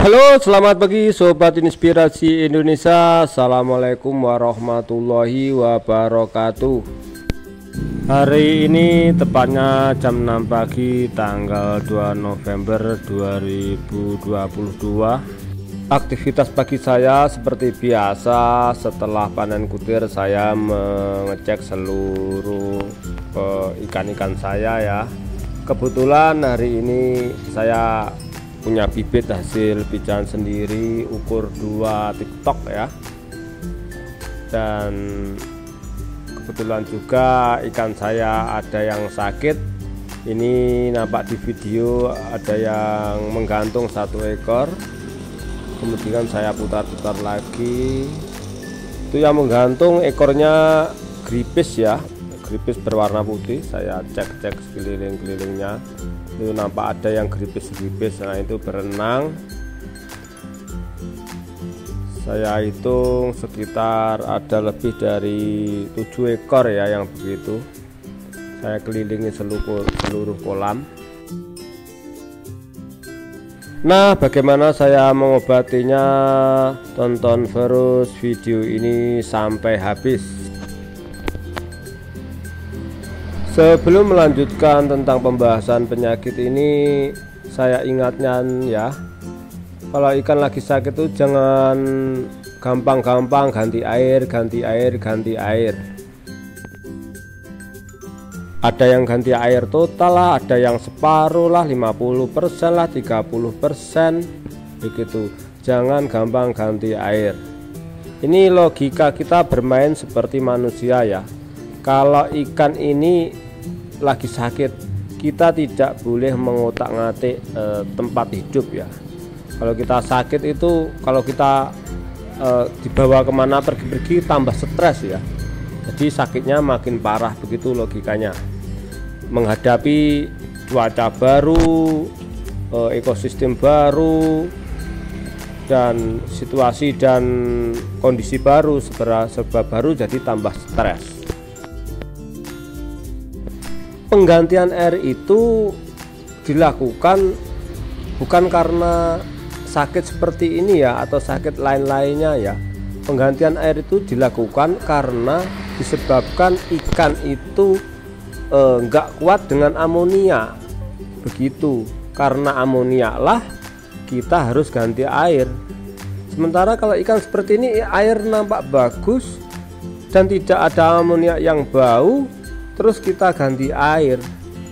Halo, selamat pagi Sobat Inspirasi Indonesia. Assalamualaikum warahmatullahi wabarakatuh. Hari ini tepatnya jam 6 pagi tanggal 2 November 2022. Aktivitas pagi saya seperti biasa. Setelah panen kutir saya mengecek seluruh ikan-ikan saya ya. Kebetulan hari ini saya punya bibit hasil pijahan sendiri ukur 2 TikTok ya, dan kebetulan juga ikan saya ada yang sakit. Ini nampak di video ada yang menggantung 1 ekor, kemudian saya putar-putar lagi, itu yang menggantung ekornya gripis ya, gripis berwarna putih. Saya cek sekeliling-kelilingnya, itu nampak ada yang gripis-gripis, nah itu berenang. Saya hitung sekitar ada lebih dari 7 ekor ya yang begitu. Saya kelilingi seluruh kolam. Nah, bagaimana saya mengobatinya? Tonton terus video ini sampai habis. Sebelum melanjutkan tentang pembahasan penyakit ini, saya ingatkan ya, kalau ikan lagi sakit itu jangan gampang-gampang ganti air. Ada yang ganti air total lah, ada yang separuh lah, 50% lah, 30% begitu. Jangan gampang ganti air. Ini logika kita bermain seperti manusia ya. Kalau ikan ini lagi sakit, kita tidak boleh mengotak-ngatik tempat hidup ya. Kalau kita sakit itu, kalau kita dibawa kemana pergi-pergi tambah stres ya. Jadi sakitnya makin parah, begitu logikanya. Menghadapi cuaca baru, ekosistem baru, dan situasi dan kondisi baru, serba baru, jadi tambah stres. Penggantian air itu dilakukan bukan karena sakit seperti ini ya, atau sakit lain-lainnya ya. Penggantian air itu dilakukan karena disebabkan ikan itu enggak kuat dengan amonia, begitu. Karena amonia lah kita harus ganti air. Sementara kalau ikan seperti ini air nampak bagus dan tidak ada amonia yang bau, terus kita ganti air,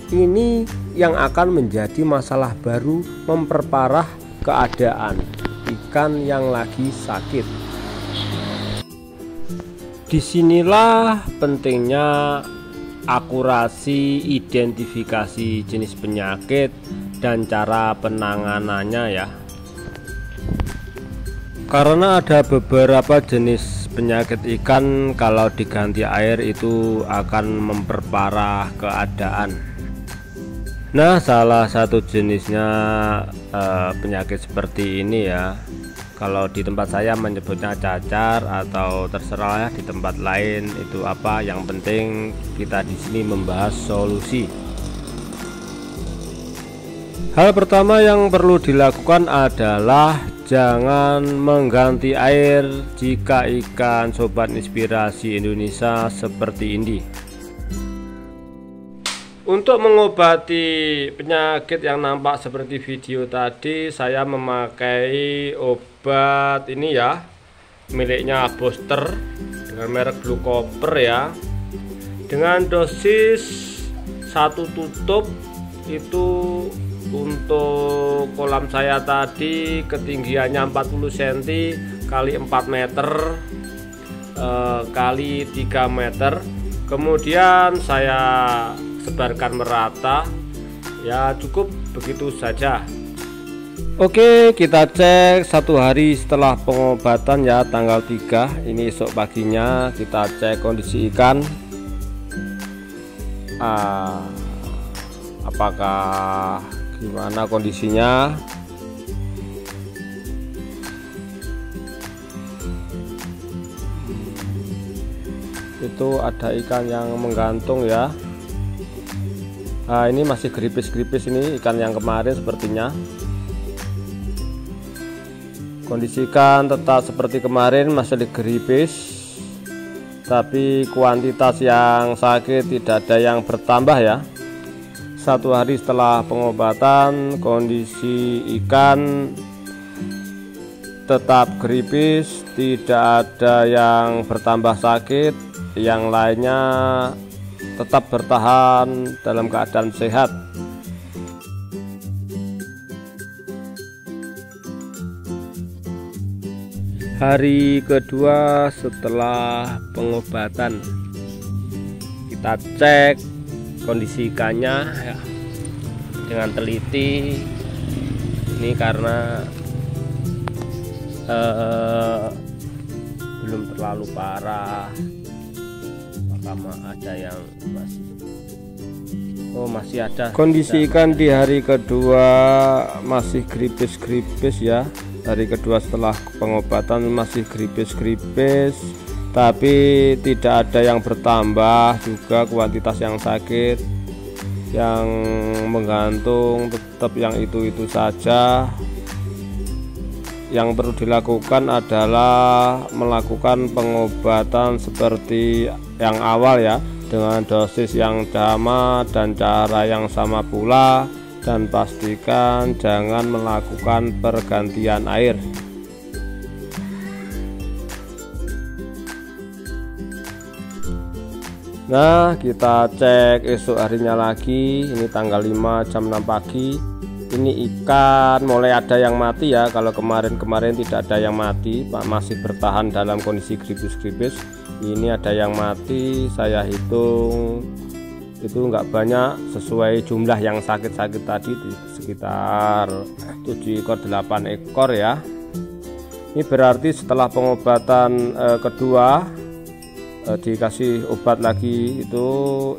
ini yang akan menjadi masalah baru, memperparah keadaan ikan yang lagi sakit. Disinilah pentingnya akurasi identifikasi jenis penyakit dan cara penanganannya ya. Karena ada beberapa jenis penyakit ikan kalau diganti air itu akan memperparah keadaan. Nah, salah satu jenisnya penyakit seperti ini ya. Kalau di tempat saya menyebutnya cacar, atau terserah ya di tempat lain itu apa. Yang penting kita di sini membahas solusi. Hal pertama yang perlu dilakukan adalah jangan mengganti air jika ikan Sobat Inspirasi Indonesia seperti ini. Untuk mengobati penyakit yang nampak seperti video tadi, saya memakai obat ini ya, miliknya Booster dengan merek Blue Copper ya, dengan dosis 1 tutup. Itu untuk kolam saya tadi ketinggiannya 40 cm kali 4 meter kali 3 meter. Kemudian saya sebarkan merata ya, cukup begitu saja. Oke, kita cek 1 hari setelah pengobatan ya, tanggal 3 ini esok paginya. Kita cek kondisi ikan, apakah gimana kondisinya. Itu ada ikan yang menggantung ya. Nah, ini masih gripis-gripis, ini ikan yang kemarin sepertinya. Kondisi ikan tetap seperti kemarin, masih gripis, tapi kuantitas yang sakit tidak ada yang bertambah ya. 1 hari setelah pengobatan, kondisi ikan tetap gripis, tidak ada yang bertambah sakit, yang lainnya tetap bertahan dalam keadaan sehat. Hari kedua setelah pengobatan, kita cek kondisi ikannya ya, dengan teliti. Ini karena belum terlalu parah, apakah ada yang masih ada. Kondisi ikan di hari kedua masih gripis-gripis ya. Hari kedua setelah pengobatan masih gripis-gripis, tapi tidak ada yang bertambah juga kuantitas yang sakit. Yang menggantung tetap yang itu-itu saja. Yang perlu dilakukan adalah melakukan pengobatan seperti yang awal ya, dengan dosis yang sama dan cara yang sama pula, dan pastikan jangan melakukan pergantian air. Nah, kita cek esok harinya lagi. Ini tanggal 5 jam 6 pagi. Ini ikan mulai ada yang mati ya. Kalau kemarin tidak ada yang mati, masih bertahan dalam kondisi gripis-gripis. Ini ada yang mati, saya hitung itu enggak banyak, sesuai jumlah yang sakit-sakit tadi di sekitar 7 ekor 8 ekor ya. Ini berarti setelah pengobatan kedua dikasih obat lagi, itu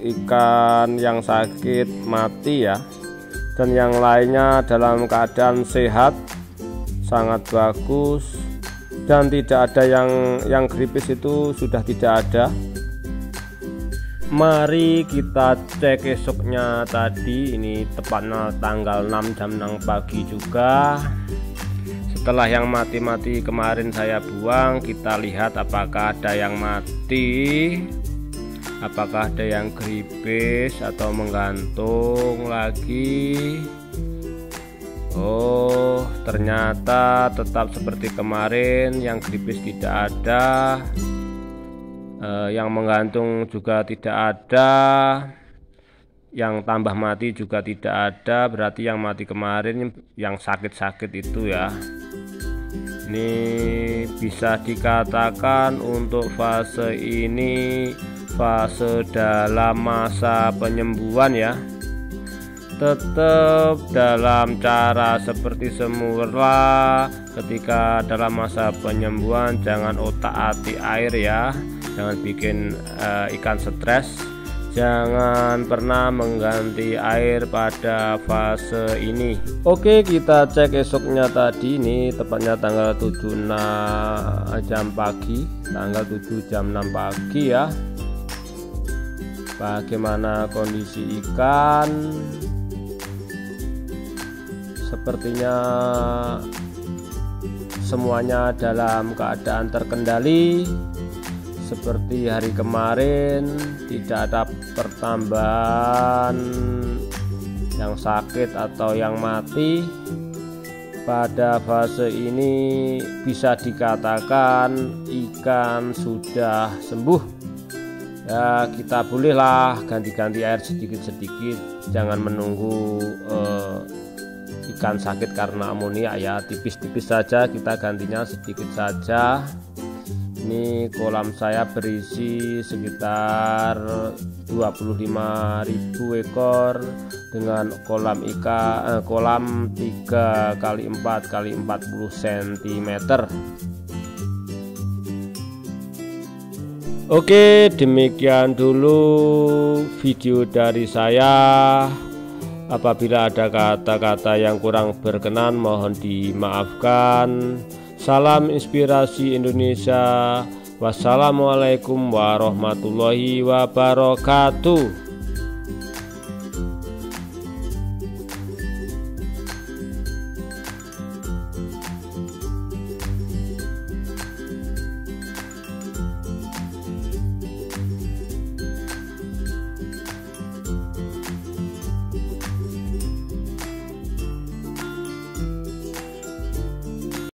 ikan yang sakit mati ya, dan yang lainnya dalam keadaan sehat, sangat bagus, dan tidak ada yang gripis, itu sudah tidak ada. Mari kita cek esoknya tadi. Ini tepatnya tanggal 6 jam 6 pagi juga. Setelah yang mati-mati kemarin saya buang, kita lihat apakah ada yang mati, apakah ada yang gripis atau menggantung lagi. Oh, ternyata tetap seperti kemarin, yang gripis tidak ada, yang menggantung juga tidak ada, yang tambah mati juga tidak ada. Berarti yang mati kemarin yang sakit-sakit itu ya. Ini bisa dikatakan untuk fase ini fase dalam masa penyembuhan ya. Tetap dalam cara seperti semula. Ketika dalam masa penyembuhan, jangan otak-atik air ya, jangan bikin ikan stres, jangan pernah mengganti air pada fase ini. Oke, kita cek esoknya tadi. Ini tepatnya tanggal 7 jam pagi, tanggal 7 jam 6 pagi ya. Bagaimana kondisi ikan? Sepertinya semuanya dalam keadaan terkendali. Seperti hari kemarin, tidak ada pertambahan yang sakit atau yang mati. Pada fase ini bisa dikatakan ikan sudah sembuh ya. Kita bolehlah ganti-ganti air sedikit-sedikit, jangan menunggu ikan sakit karena amonia ya. Tipis-tipis saja, kita gantinya sedikit saja. Ini kolam saya berisi sekitar 25.000 ekor dengan kolam ikan kolam 3 x 4 x 40 cm. Oke, demikian dulu video dari saya. Apabila ada kata-kata yang kurang berkenan, mohon dimaafkan. Salam inspirasi Indonesia. Wassalamualaikum warahmatullahi wabarakatuh.